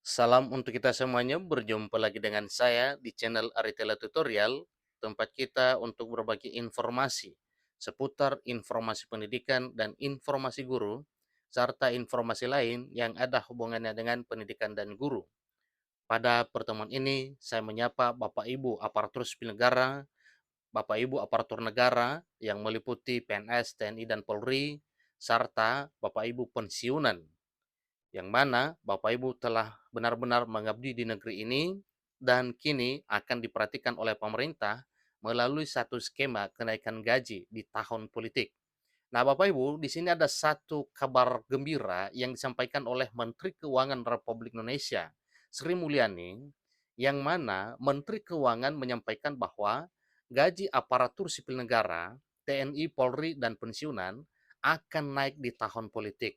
Salam untuk kita semuanya, berjumpa lagi dengan saya di channel Aritela Tutorial, tempat kita untuk berbagi informasi seputar informasi pendidikan dan informasi guru, serta informasi lain yang ada hubungannya dengan pendidikan dan guru. Pada pertemuan ini, saya menyapa Bapak Ibu aparatur sipil negara, Bapak Ibu aparatur negara yang meliputi PNS, TNI, dan Polri, serta Bapak Ibu pensiunan yang mana Bapak Ibu telah benar-benar mengabdi di negeri ini dan kini akan diperhatikan oleh pemerintah melalui satu skema kenaikan gaji di tahun politik. Nah, Bapak Ibu, di sini ada satu kabar gembira yang disampaikan oleh Menteri Keuangan Republik Indonesia, Sri Mulyani, yang mana Menteri Keuangan menyampaikan bahwa gaji aparatur sipil negara, TNI, Polri, dan pensiunan akan naik di tahun politik.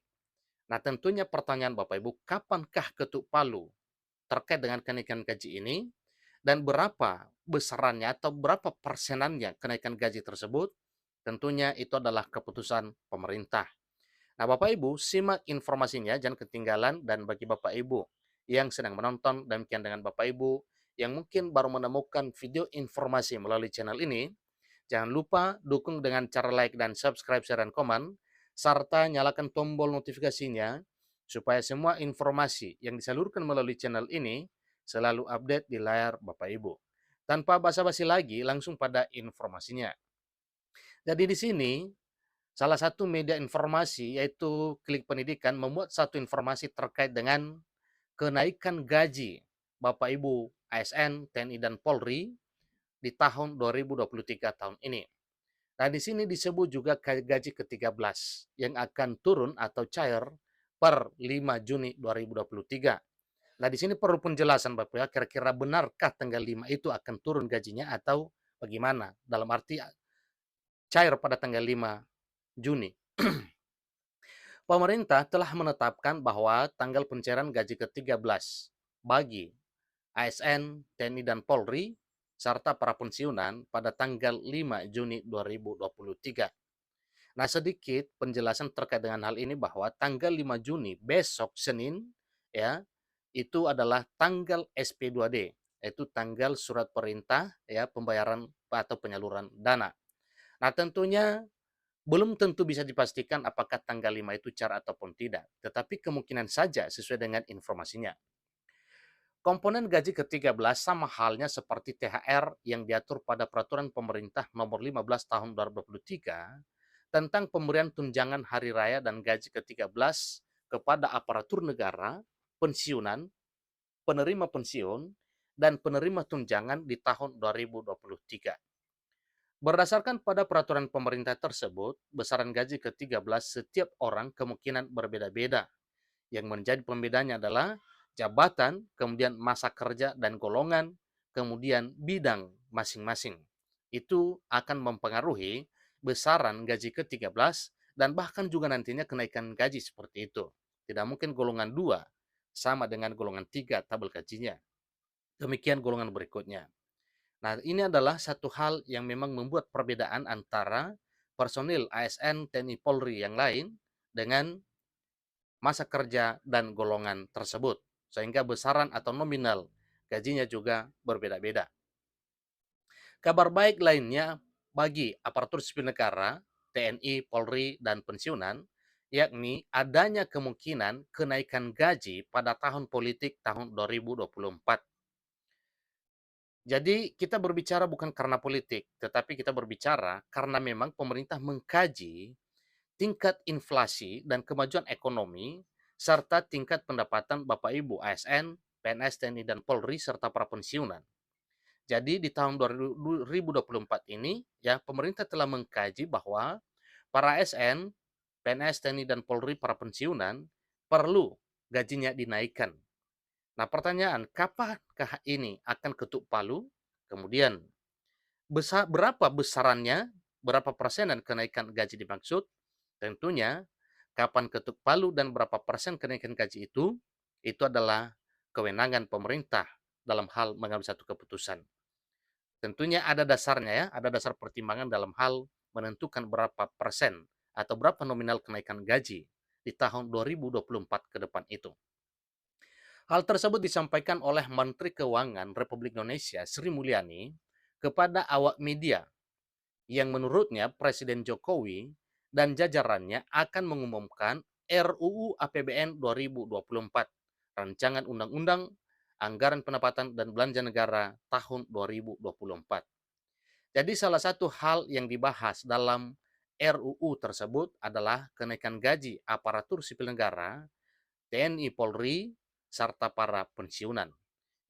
Nah, tentunya pertanyaan Bapak Ibu, kapankah ketuk palu terkait dengan kenaikan gaji ini dan berapa besarannya atau berapa persenannya kenaikan gaji tersebut? Tentunya itu adalah keputusan pemerintah. Nah, Bapak Ibu, simak informasinya, jangan ketinggalan. Dan bagi Bapak Ibu yang sedang menonton, demikian dengan Bapak Ibu yang mungkin baru menemukan video informasi melalui channel ini, jangan lupa dukung dengan cara like dan subscribe, share, dan komen, serta nyalakan tombol notifikasinya supaya semua informasi yang disalurkan melalui channel ini selalu update di layar Bapak Ibu. Tanpa basa-basi lagi, langsung pada informasinya. Jadi di sini, salah satu media informasi yaitu Klik Pendidikan memuat satu informasi terkait dengan kenaikan gaji Bapak Ibu ASN, TNI, dan Polri di tahun 2023 tahun ini. Nah, di sini disebut juga gaji ke-13 yang akan turun atau cair per 5 Juni 2023. Nah, di sini perlu penjelasan Bapak ya, kira-kira benarkah tanggal 5 itu akan turun gajinya atau bagaimana? Dalam arti cair pada tanggal 5 Juni. Pemerintah telah menetapkan bahwa tanggal pencairan gaji ke-13 bagi ASN, TNI, dan Polri serta para pensiunan pada tanggal 5 Juni 2023. Nah, sedikit penjelasan terkait dengan hal ini bahwa tanggal 5 Juni besok Senin ya, itu adalah tanggal SP2D, yaitu tanggal surat perintah ya pembayaran atau penyaluran dana. Nah, tentunya belum tentu bisa dipastikan apakah tanggal 5 itu cair ataupun tidak, tetapi kemungkinan saja sesuai dengan informasinya. Komponen gaji ke-13 sama halnya seperti THR yang diatur pada Peraturan Pemerintah Nomor 15 Tahun 2023 tentang pemberian tunjangan hari raya dan gaji ke-13 kepada aparatur negara, pensiunan, penerima pensiun, dan penerima tunjangan di tahun 2023. Berdasarkan pada peraturan pemerintah tersebut, besaran gaji ke-13 setiap orang kemungkinan berbeda-beda. Yang menjadi pembedanya adalah jabatan, kemudian masa kerja dan golongan, kemudian bidang masing-masing. Itu akan mempengaruhi besaran gaji ke-13 dan bahkan juga nantinya kenaikan gaji seperti itu. Tidak mungkin golongan 2 sama dengan golongan 3 tabel gajinya. Demikian golongan berikutnya. Nah, ini adalah satu hal yang memang membuat perbedaan antara personil ASN, TNI, Polri yang lain dengan masa kerja dan golongan tersebut, sehingga besaran atau nominal gajinya juga berbeda-beda. Kabar baik lainnya bagi aparatur sipil negara, TNI, Polri, dan pensiunan, yakni adanya kemungkinan kenaikan gaji pada tahun politik tahun 2024. Jadi kita berbicara bukan karena politik, tetapi kita berbicara karena memang pemerintah mengkaji tingkat inflasi dan kemajuan ekonomi, serta tingkat pendapatan Bapak Ibu ASN, PNS, TNI, dan Polri, serta para pensiunan. Jadi di tahun 2024 ini, ya pemerintah telah mengkaji bahwa para ASN, PNS, TNI, dan Polri, para pensiunan, perlu gajinya dinaikkan. Nah, pertanyaan, kapankah ini akan ketuk palu? Kemudian, berapa besarannya, berapa persenan kenaikan gaji dimaksud? Tentunya, kapan ketuk palu dan berapa persen kenaikan gaji itu adalah kewenangan pemerintah dalam hal mengambil satu keputusan. Tentunya ada dasarnya ya, ada dasar pertimbangan dalam hal menentukan berapa persen atau berapa nominal kenaikan gaji di tahun 2024 ke depan itu. Hal tersebut disampaikan oleh Menteri Keuangan Republik Indonesia Sri Mulyani kepada awak media yang menurutnya Presiden Jokowi dan jajarannya akan mengumumkan RUU APBN 2024, Rancangan Undang-Undang Anggaran Pendapatan dan Belanja Negara tahun 2024. Jadi salah satu hal yang dibahas dalam RUU tersebut adalah kenaikan gaji aparatur sipil negara, TNI Polri, serta para pensiunan.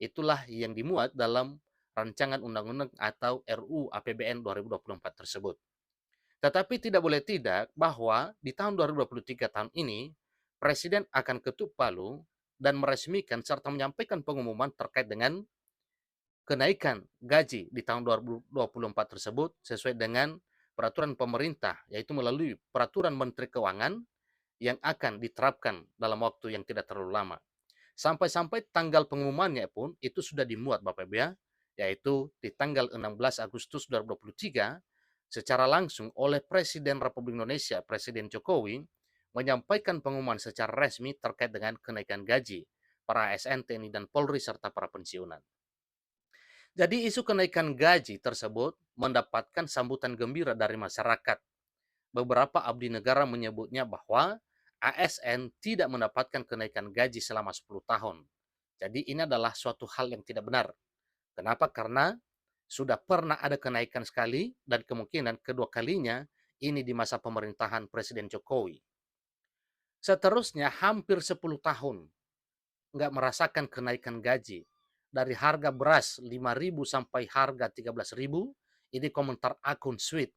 Itulah yang dimuat dalam rancangan undang-undang atau RUU APBN 2024 tersebut. Tetapi tidak boleh tidak bahwa di tahun 2023 tahun ini, Presiden akan ketuk palu dan meresmikan serta menyampaikan pengumuman terkait dengan kenaikan gaji di tahun 2024 tersebut sesuai dengan peraturan pemerintah, yaitu melalui peraturan Menteri Keuangan yang akan diterapkan dalam waktu yang tidak terlalu lama. Sampai-sampai tanggal pengumumannya pun itu sudah dimuat Bapak Ibu ya, yaitu di tanggal 16 Agustus 2023 secara langsung oleh Presiden Republik Indonesia, Presiden Jokowi, menyampaikan pengumuman secara resmi terkait dengan kenaikan gaji para ASN, TNI, dan Polri serta para pensiunan. Jadi isu kenaikan gaji tersebut mendapatkan sambutan gembira dari masyarakat. Beberapa abdi negara menyebutnya bahwa ASN tidak mendapatkan kenaikan gaji selama 10 tahun. Jadi ini adalah suatu hal yang tidak benar. Kenapa? Karena sudah pernah ada kenaikan sekali dan kemungkinan kedua kalinya ini di masa pemerintahan Presiden Jokowi. Seterusnya hampir 10 tahun nggak merasakan kenaikan gaji. Dari harga beras 5.000 sampai harga 13.000, ini komentar akun Sweet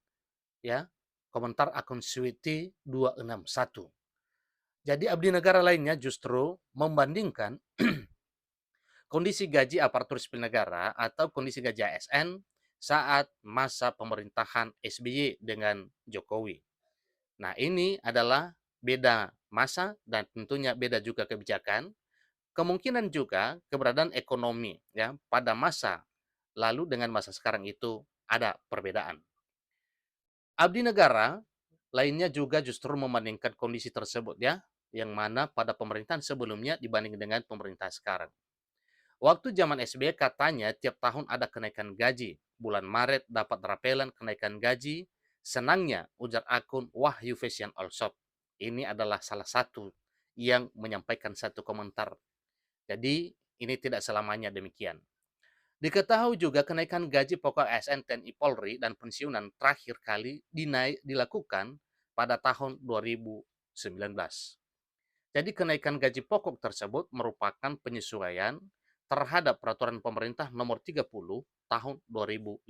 ya. Komentar akun Sweety 261. Jadi abdi negara lainnya justru membandingkan kondisi gaji aparatur sipil negara atau kondisi gaji ASN saat masa pemerintahan SBY dengan Jokowi. Nah, ini adalah beda masa dan tentunya beda juga kebijakan. Kemungkinan juga keberadaan ekonomi ya pada masa lalu dengan masa sekarang itu ada perbedaan. Abdi negara lainnya juga justru membandingkan kondisi tersebut ya, yang mana pada pemerintahan sebelumnya dibanding dengan pemerintah sekarang. Waktu zaman SBY katanya tiap tahun ada kenaikan gaji. Bulan Maret dapat rapelan kenaikan gaji. Senangnya ujar akun Wahyu Fashion Allshop. Ini adalah salah satu yang menyampaikan satu komentar. Jadi ini tidak selamanya demikian. Diketahui juga kenaikan gaji pokok ASN, TNI, Polri, dan pensiunan terakhir kali dilakukan pada tahun 2019. Jadi kenaikan gaji pokok tersebut merupakan penyesuaian terhadap peraturan pemerintah nomor 30 tahun 2015.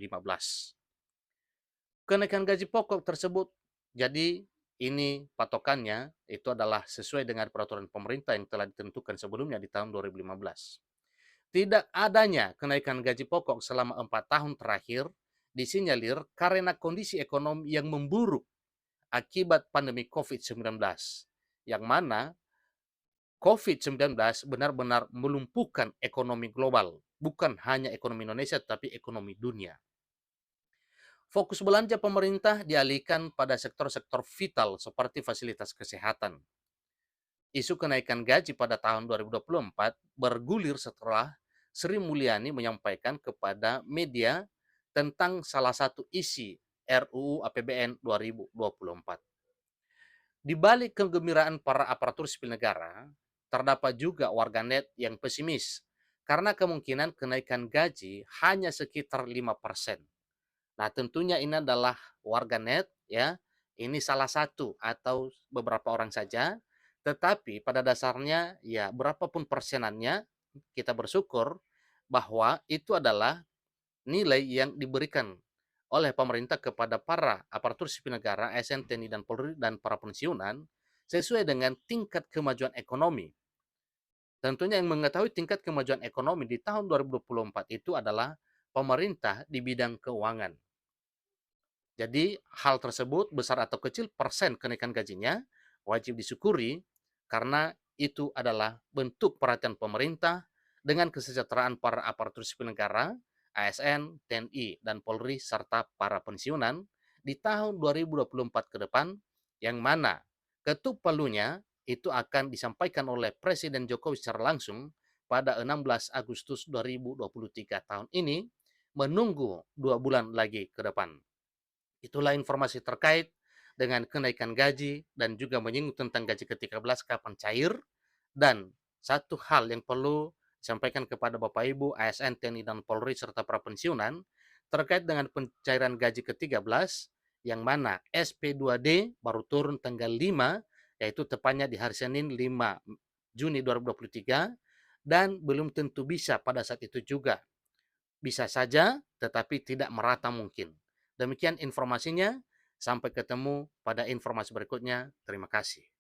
Kenaikan gaji pokok tersebut jadi ini patokannya itu adalah sesuai dengan peraturan pemerintah yang telah ditentukan sebelumnya di tahun 2015. Tidak adanya kenaikan gaji pokok selama 4 tahun terakhir disinyalir karena kondisi ekonomi yang memburuk akibat pandemi COVID-19, yang mana COVID-19 benar-benar melumpuhkan ekonomi global, bukan hanya ekonomi Indonesia, tapi ekonomi dunia. Fokus belanja pemerintah dialihkan pada sektor-sektor vital seperti fasilitas kesehatan. Isu kenaikan gaji pada tahun 2024 bergulir setelah Sri Mulyani menyampaikan kepada media tentang salah satu isi RUU APBN 2024. Di balik kegembiraan para aparatur sipil negara, terdapat juga warganet yang pesimis karena kemungkinan kenaikan gaji hanya sekitar 5%. Nah, tentunya ini adalah warganet ya. Ini salah satu atau beberapa orang saja, tetapi pada dasarnya ya berapapun persenannya kita bersyukur bahwa itu adalah nilai yang diberikan oleh pemerintah kepada para aparatur sipil negara, ASN, TNI, dan Polri, dan para pensiunan sesuai dengan tingkat kemajuan ekonomi. Tentunya yang mengetahui tingkat kemajuan ekonomi di tahun 2024 itu adalah pemerintah di bidang keuangan. Jadi hal tersebut besar atau kecil persen kenaikan gajinya wajib disyukuri karena itu adalah bentuk perhatian pemerintah dengan kesejahteraan para aparatur sipil negara, ASN, TNI, dan Polri, serta para pensiunan di tahun 2024 ke depan, yang mana ketuk palunya itu akan disampaikan oleh Presiden Jokowi secara langsung pada 16 Agustus 2023 tahun ini, menunggu 2 bulan lagi ke depan. Itulah informasi terkait dengan kenaikan gaji dan juga menyinggung tentang gaji ke-13 kapan cair, dan satu hal yang perlu disampaikan kepada Bapak Ibu ASN, TNI, dan Polri serta prapensiunan terkait dengan pencairan gaji ke-13 yang mana SP2D baru turun tanggal 5, yaitu tepatnya di hari Senin 5 Juni 2023, dan belum tentu bisa pada saat itu juga. Bisa saja, tetapi tidak merata mungkin. Demikian informasinya, sampai ketemu pada informasi berikutnya. Terima kasih.